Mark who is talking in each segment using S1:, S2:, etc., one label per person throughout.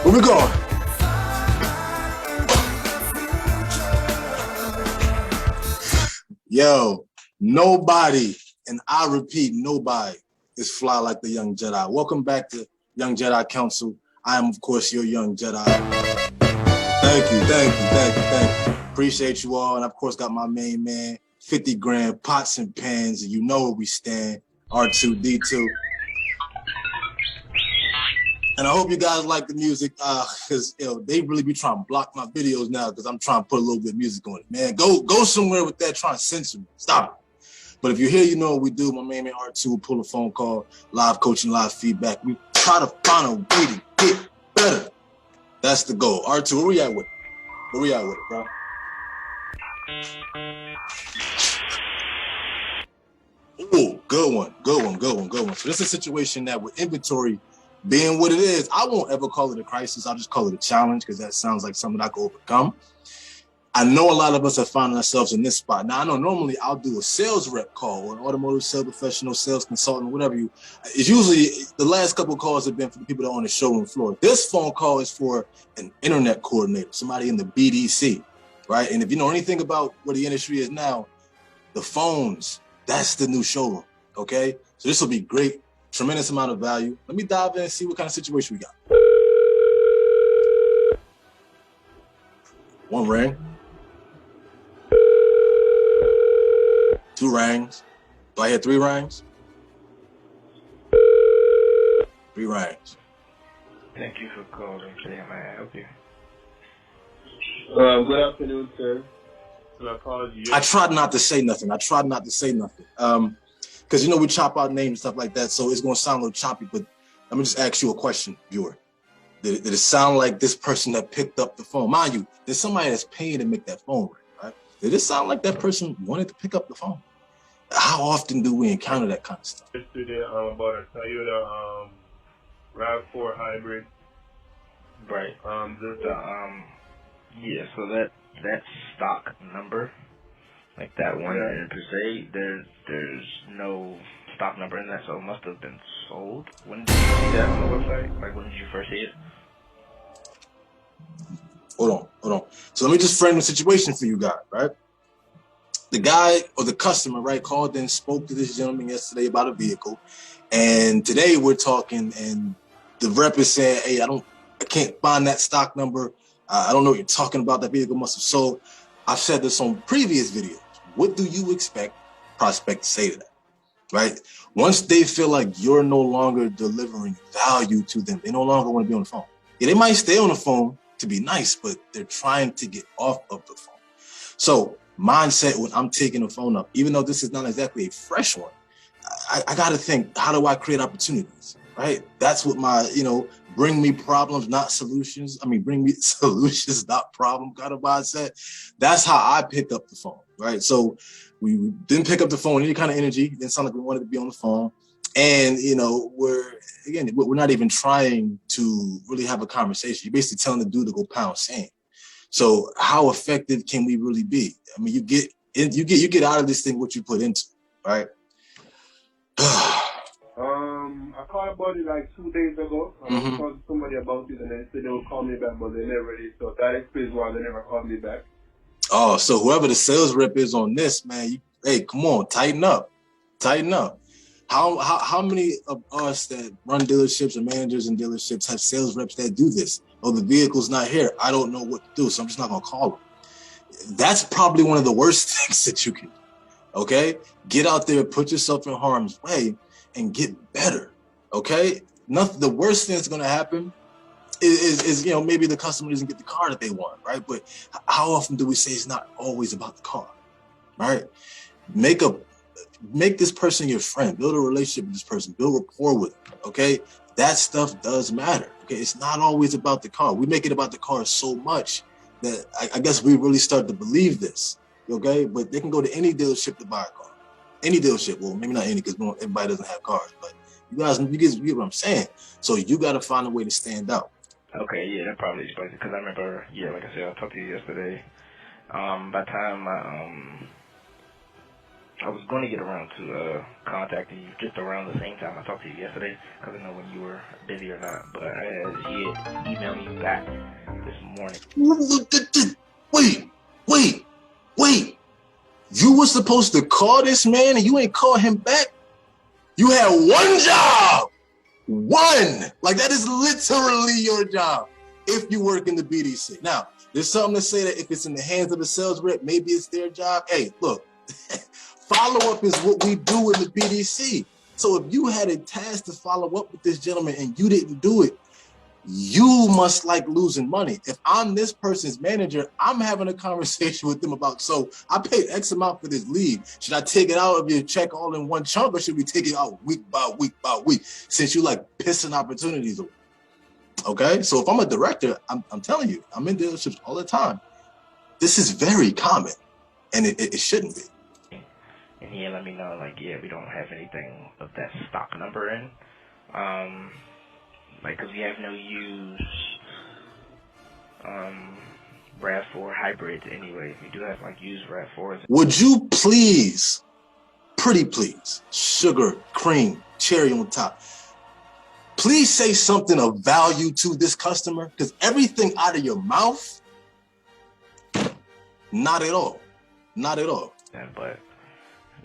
S1: Where we going? Yo, nobody, and I repeat, nobody is fly like the young Jedi. Welcome back to Young Jedi Counsel. I am, of course, your young Jedi. Thank you. Appreciate you all. And of course, got my main man, 50 grand, pots and pans, and you know where we stand, R2D2. And I hope you guys like the music, because they really be trying to block my videos now because I'm trying to put a little bit of music on it. Man, go somewhere with that trying to censor me. Stop it. But if you're here, you know what we do. My man R2 will pull a phone call, live coaching, live feedback. We try to find a way to get better. That's the goal. R2, where we at with it? Bro? Oh, good one. So this is a situation that with inventory being what it is, I won't ever call it a crisis. I'll just call it a challenge because that sounds like something I can overcome. I know a lot of us have found ourselves in this spot. Now, I know normally I'll do a sales rep call or an automotive sales professional, sales consultant, whatever it's usually the last couple of calls have been for the people that are on the showroom floor. This phone call is for an internet coordinator, somebody in the BDC, right? And if you know anything about where the industry is now, the phones, that's the new showroom, okay? So this will be great, tremendous amount of value. Let me dive in and see what kind of situation we got. One ring. 2 rings. Do I hear 3 rings? 3 rings.
S2: Thank you for calling. May I help you?
S3: Good afternoon, sir.
S1: I tried not to say nothing. Because, we chop out names and stuff like that, so it's going to sound a little choppy, but let me just ask you a question, viewer. Did it sound like this person that picked up the phone? Mind you, there's somebody that's paying to make that phone ring, right? Did it sound like that person wanted to pick up the phone? How often do we encounter that kind of stuff?
S3: Yesterday, about a Toyota RAV4 hybrid.
S2: Right. Yeah. So that stock number, like that one per se, there's no stock number in that, so it must have been sold. When did you see that on the website? Like, when did you first see it?
S1: Hold on. So let me just frame the situation for you guys, right? The guy or the customer, right, called in, spoke to this gentleman yesterday about a vehicle, and today we're talking, and the rep is saying, "Hey, I can't find that stock number. I don't know what you're talking about. That vehicle must have sold." I've said this on previous videos. What do you expect prospect to say to that, right? Once they feel like you're no longer delivering value to them, they no longer want to be on the phone. Yeah, they might stay on the phone to be nice, but they're trying to get off of the phone. So mindset when I'm taking the phone up, even though this is not exactly a fresh one, I got to think, how do I create opportunities, right? That's what my, bring me problems, not solutions. Bring me solutions, not problem kind of mindset. That's how I pick up the phone, right? So we didn't pick up the phone, any kind of energy. It didn't sound like we wanted to be on the phone. And, we're not even trying to really have a conversation. You're basically telling the dude to go pound sand. So how effective can we really be? You get out of this thing what you put into, right?
S3: I called about it like 2 days ago. I talked to somebody about it, and they said they would call me back, but they never did. So that explains why they never called me back.
S1: Oh, so whoever the sales rep is on this, man, hey, come on, tighten up. How many of us that run dealerships and managers in dealerships have sales reps that do this? Oh, the vehicle's not here. I don't know what to do, so I'm just not going to call them. That's probably one of the worst things that you can do, okay? Get out there, put yourself in harm's way, and get better, okay? The worst thing that's going to happen is maybe the customer doesn't get the car that they want, right? But how often do we say it's not always about the car, right? Make this person your friend, build a relationship with this person, build rapport with them, okay? That stuff does matter, okay? It's not always about the car. We make it about the car so much that I guess we really start to believe this, okay? But they can go to any dealership to buy a car. Any dealership, well, maybe not any because everybody doesn't have cars, but you get what I'm saying. So you got to find a way to stand out.
S2: Okay, yeah, that probably explains it, because I remember, like I said, I talked to you yesterday. By the time I was going to get around to contacting you just around the same time I talked to you yesterday, because I know when you were busy or not, but he had emailed you back this morning.
S1: Wait. You were supposed to call this man and you ain't call him back? You had one job! One! Like, that is literally your job if you work in the BDC. Now, there's something to say that if it's in the hands of a sales rep, maybe it's their job. Hey, look, follow-up is what we do in the BDC. So if you had a task to follow up with this gentleman and you didn't do it, you must like losing money. If I'm this person's manager, I'm having a conversation with them about, so I paid X amount for this lead. Should I take it out of your check all in one chunk, or should we take it out week by week, since you like pissing opportunities away? Okay, so if I'm a director, I'm telling you, I'm in dealerships all the time. This is very common, and it shouldn't be.
S2: And he let me know, like, yeah, we don't have anything of that stock number in. Like, because we have no used RAV4 hybrids anyway. We do have, like, used RAV4s.
S1: Would you please, pretty please, sugar, cream, cherry on top, please say something of value to this customer? Because everything out of your mouth, not at all. Not at all.
S2: Yeah, but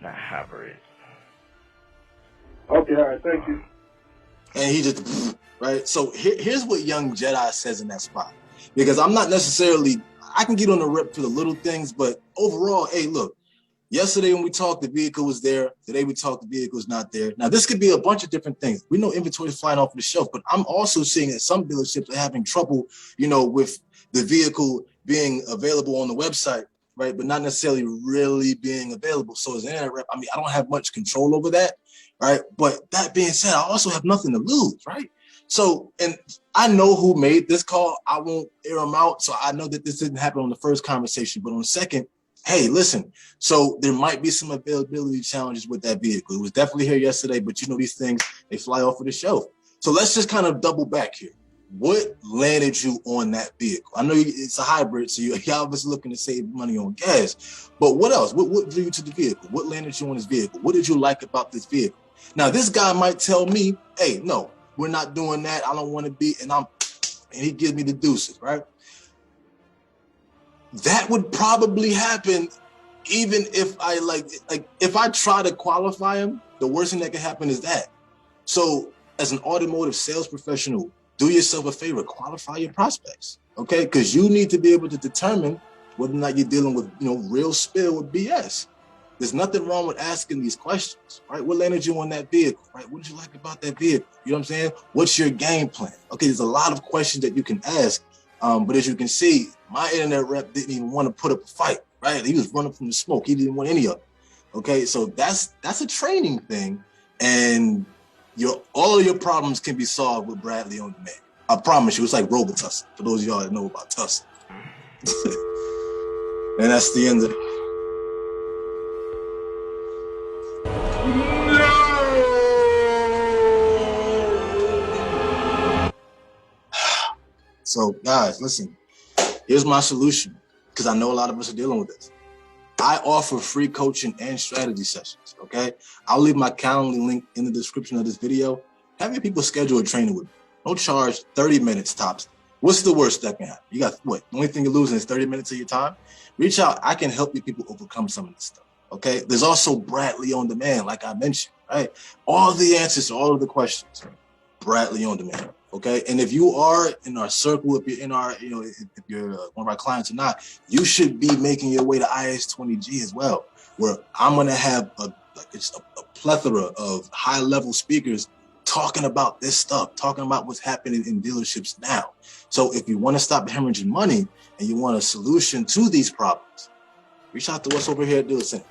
S2: not hybrid.
S3: Okay, all right, thank you.
S1: And he just, right? So here's what young Jedi says in that spot. Because I'm not necessarily, I can get on the rip for the little things, but overall, hey, look, yesterday when we talked, the vehicle was there. Today we talked, the vehicle is not there. Now, this could be a bunch of different things. We know inventory is flying off the shelf, but I'm also seeing that some dealerships are having trouble, with the vehicle being available on the website, right? But not necessarily really being available. So as an internet rep, I mean, I don't have much control over that, right? But that being said, I also have nothing to lose, right? So, and I know who made this call. I won't air them out. So I know that this didn't happen on the first conversation, but on the second, hey, listen, so there might be some availability challenges with that vehicle. It was definitely here yesterday, but these things, they fly off of the shelf. So let's just kind of double back here. What landed you on that vehicle? I know it's a hybrid, so you're obviously looking to save money on gas, but what else? What drew you to the vehicle? What landed you on this vehicle? What did you like about this vehicle? Now, this guy might tell me, hey, no, we're not doing that. I don't want to be, and he gives me the deuces, right? That would probably happen even if I if I try to qualify him, the worst thing that can happen is that. So as an automotive sales professional, do yourself a favor, qualify your prospects, okay? Because you need to be able to determine whether or not you're dealing with, real spill or BS. There's nothing wrong with asking these questions, right? What landed you on that vehicle, right? What did you like about that vehicle? You know what I'm saying? What's your game plan? Okay, there's a lot of questions that you can ask, but as you can see, my internet rep didn't even want to put up a fight, right? He was running from the smoke. He didn't want any of it, okay? So that's a training thing, and all of your problems can be solved with Bradley on demand. I promise you, it's like Robitussin, for those of y'all that know about Tussin. And that's the end of it. So guys, listen, here's my solution, because I know a lot of us are dealing with this. I offer free coaching and strategy sessions, okay? I'll leave my Calendly link in the description of this video. Have your people schedule a training with me. No charge, 30 minutes tops. What's the worst that can happen? You got what? The only thing you're losing is 30 minutes of your time. Reach out. I can help you people overcome some of this stuff, okay? There's also Bradley on demand, like I mentioned, right? All the answers to all of the questions, Bradley on demand, okay? And if you are in our circle, if you're in our, if you're one of our clients or not, you should be making your way to IS20G as well, where I'm going to have a plethora of high-level speakers talking about this stuff, talking about what's happening in dealerships now. So if you want to stop hemorrhaging money and you want a solution to these problems, reach out to us over here at Dealer Center,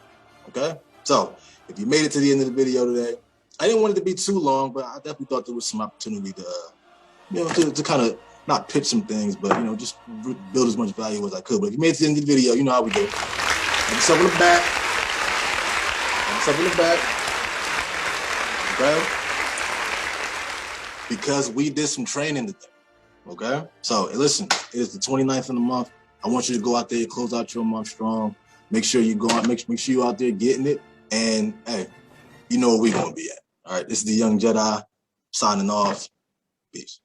S1: okay? So if you made it to the end of the video today, I didn't want it to be too long, but I definitely thought there was some opportunity to, to kind of not pitch some things, but, just build as much value as I could. But if you made it to the end of the video, you know how we do. Have yourself in the back. Have yourself in the back. Okay? Because we did some training today, okay? So listen, it is the 29th of the month. I want you to go out there, close out your month strong. Make sure you go out, make sure you're out there getting it. And hey, you know where we're gonna be at. All right, this is the Young Jedi signing off. Peace.